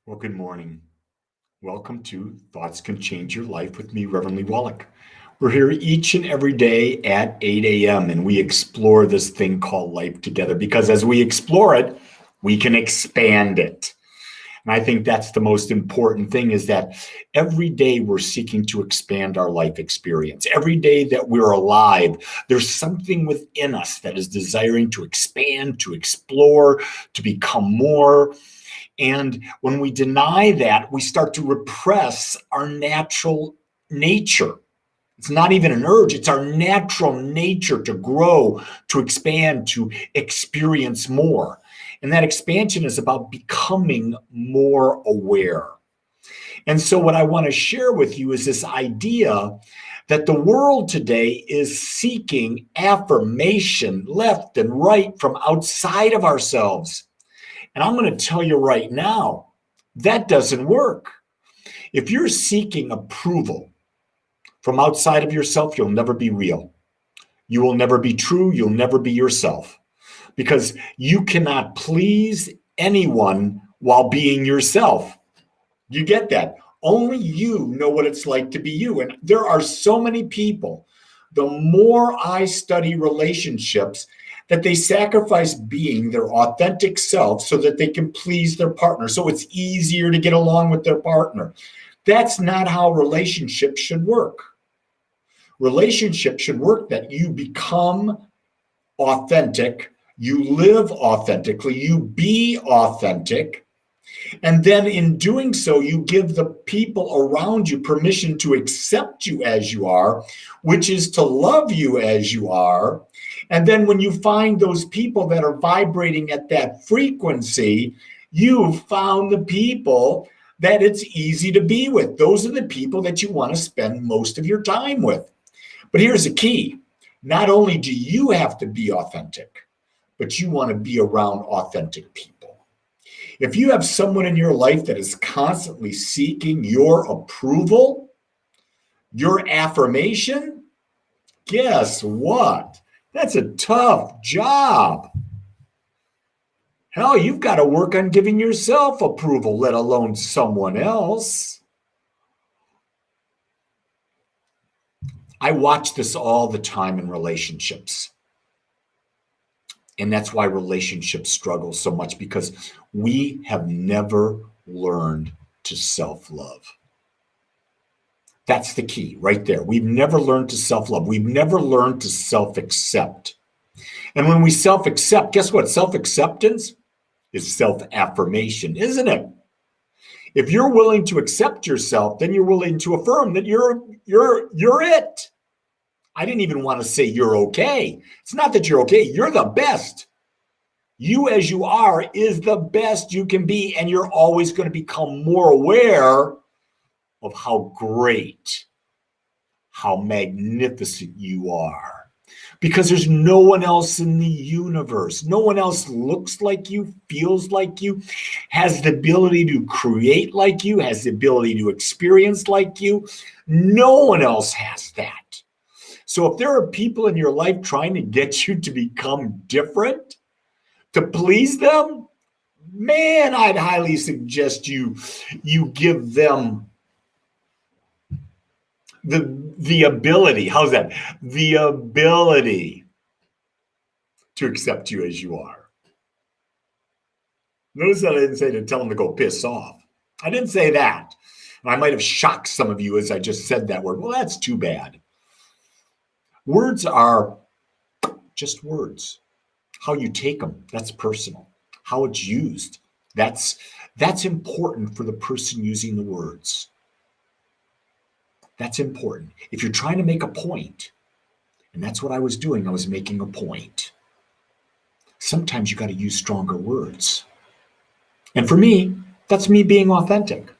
Well, good morning. Welcome to Thoughts Can Change Your Life with me, Reverend Wolak. We're here each and every day at 8 a.m. and we explore this thing called life together because as we explore it, we can expand it. And I think that's the most important thing is that every day we're seeking to expand our life experience. Every day that we're alive, there's something within us that is desiring to expand, to explore, to become more. And when we deny that, we start to repress our natural nature. It's not even an urge, it's our natural nature to grow, to expand, to experience more. And that expansion is about becoming more aware. And so, what I want to share with you is this idea that the world today is seeking affirmation left and right from outside of ourselves. And I'm going to tell you right now, that doesn't work. If you're seeking approval from outside of yourself, you'll never be real. You will never be true. You'll never be yourself because you cannot please anyone while being yourself. You get that? Only you know what it's like to be you. And there are so many people, the more I study relationships, that they sacrifice being their authentic self so that they can please their partner. So it's easier to get along with their partner. That's not how relationships should work. Relationships should work that you become authentic, you live authentically, you be authentic. And then in doing so, you give the people around you permission to accept you as you are, which is to love you as you are. And then when you find those people that are vibrating at that frequency, you've found the people that it's easy to be with. Those are the people that you want to spend most of your time with. But here's the key. Not only do you have to be authentic, but you want to be around authentic people. If you have someone in your life that is constantly seeking your approval, your affirmation, guess what? That's a tough job. Hell, you've got to work on giving yourself approval, let alone someone else. I watch this all the time in relationships. And that's why relationships struggle so much because we have never learned to self-love. That's the key right there. We've never learned to self-love. We've never learned to self-accept. And when we self-accept, guess what? Self-acceptance is self-affirmation, isn't it? If you're willing to accept yourself, then you're willing to affirm that you're it. I didn't even want to say you're okay. It's not that you're okay. You're the best. You as you are is the best you can be, and you're always going to become more aware of how great, how magnificent you are. Because there's no one else in the universe. No one else looks like you, feels like you, has the ability to create like you, has the ability to experience like you. No one else has that. So if there are people in your life trying to get you to become different, to please them, man, I'd highly suggest you give them the ability, how's that? The ability to accept you as you are. Notice that I didn't say to tell them to go piss off. I didn't say that. And I might have shocked some of you as I just said that word. Well, that's too bad. Words are just words. How you take them, that's personal. How it's used, that's important for the person using the words. That's important. If you're trying to make a point, and that's what I was doing, I was making a point. Sometimes you got to use stronger words. And for me, that's me being authentic.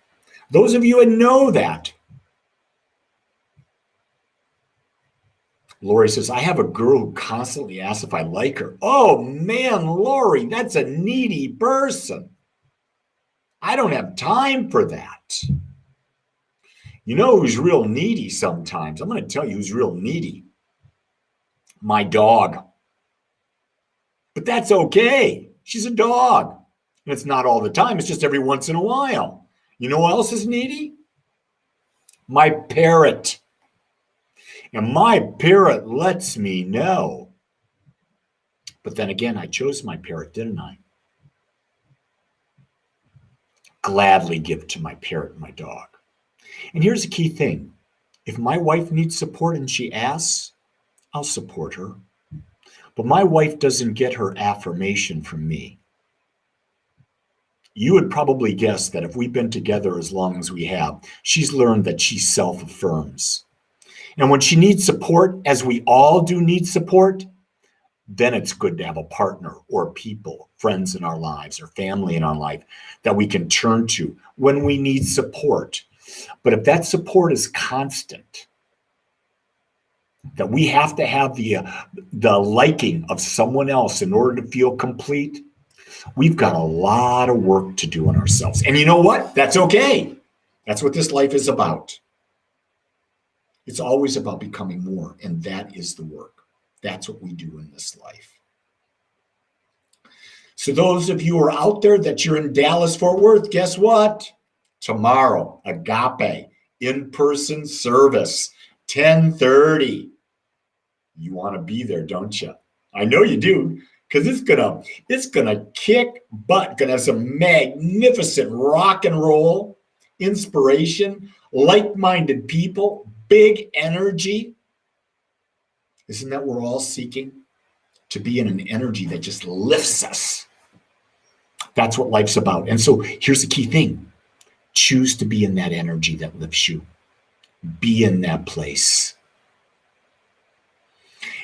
Those of you who know that. Lori says, I have a girl who constantly asks if I like her. Oh man, Lori, that's a needy person. I don't have time for that. You know who's real needy sometimes? I'm going to tell you who's real needy. My dog. But that's okay. She's a dog. And it's not all the time. It's just every once in a while. You know what else is needy? My parrot. And my parrot lets me know. But then again, I chose my parrot, didn't I? Gladly give to my parrot and my dog. And here's the key thing. If my wife needs support and she asks, I'll support her. But my wife doesn't get her affirmation from me. You would probably guess that if we've been together as long as we have, she's learned that she self-affirms. And when she needs support, as we all do need support, then it's good to have a partner or people, friends in our lives or family in our life that we can turn to when we need support. But if that support is constant, that we have to have the liking of someone else in order to feel complete, we've got a lot of work to do on ourselves. And you know what? That's okay. That's what this life is about. It's always about becoming more, and that is the work. That's what we do in this life. So those of you who are out there that you're in Dallas, Fort Worth, guess what? Tomorrow, Agape, in-person service, 10:30. You want to be there, don't you? I know you do, because it's gonna kick butt. Gonna have some magnificent rock and roll, inspiration, like-minded people, big energy. Isn't that what we're all seeking? To be in an energy that just lifts us. That's what life's about. And so here's the key thing. Choose to be in that energy that lifts you. Be in that place.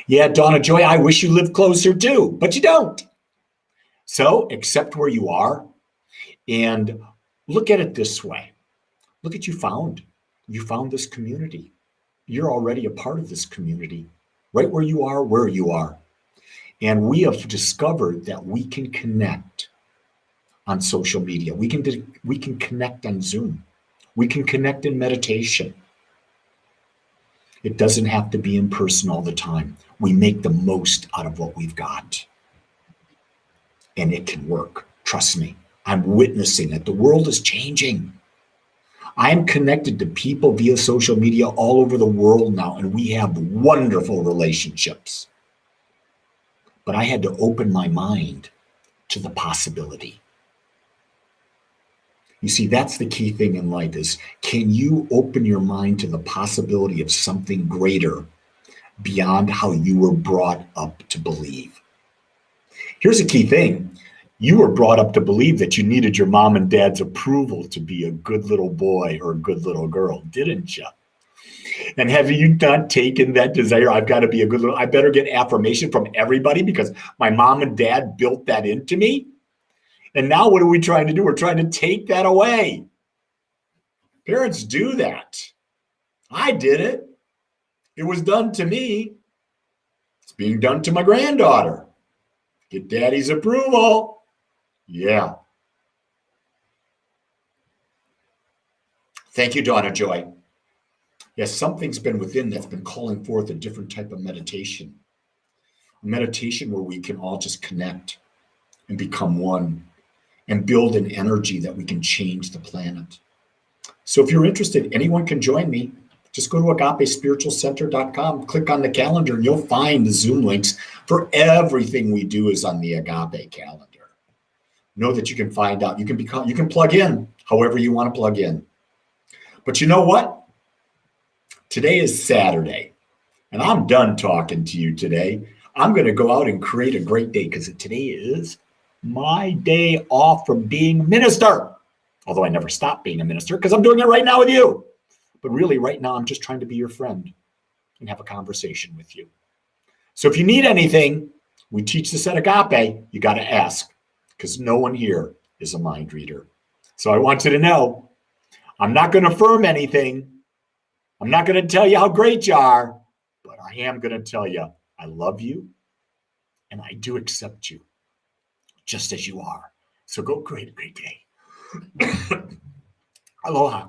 Yeah, Donna Joy, I wish you lived closer too, but you don't. So accept where you are and look at it this way. Look at you found. You found this community. You're already a part of this community, right where you are. And we have discovered that we can connect on social media. We can connect on Zoom. We can connect in meditation. It doesn't have to be in person all the time. We make the most out of what we've got. And it can work. Trust me. I'm witnessing it. The world is changing. I'm connected to people via social media all over the world now, and we have wonderful relationships. But I had to open my mind to the possibility. You see, that's the key thing in life is, can you open your mind to the possibility of something greater beyond how you were brought up to believe? Here's a key thing. You were brought up to believe that you needed your mom and dad's approval to be a good little boy or a good little girl, didn't you? And have you not taken that desire? I've got to be a good little, I better get affirmation from everybody because my mom and dad built that into me. And now what are we trying to do? We're trying to take that away. Parents do that. I did it. It was done to me. It's being done to my granddaughter. Get daddy's approval. Yeah. Thank you, Donna Joy. Yes, something's been within that's been calling forth a different type of meditation. A meditation where we can all just connect and become one and build an energy that we can change the planet. So if you're interested, anyone can join me. Just go to agapespiritualcenter.com, click on the calendar, and you'll find the Zoom links for everything we do is on the Agape calendar. Know that you can find out, you can plug in however you want to plug in. But you know what? Today is Saturday, and I'm done talking to you today. I'm going to go out and create a great day because today is my day off from being a minister. Although I never stop being a minister because I'm doing it right now with you. But really, right now, I'm just trying to be your friend and have a conversation with you. So if you need anything, we teach this at Agape, you got to ask because no one here is a mind reader. So I want you to know, I'm not going to affirm anything. I'm not going to tell you how great you are, but I am going to tell you I love you and I do accept you just as you are. So go create a great day. Aloha.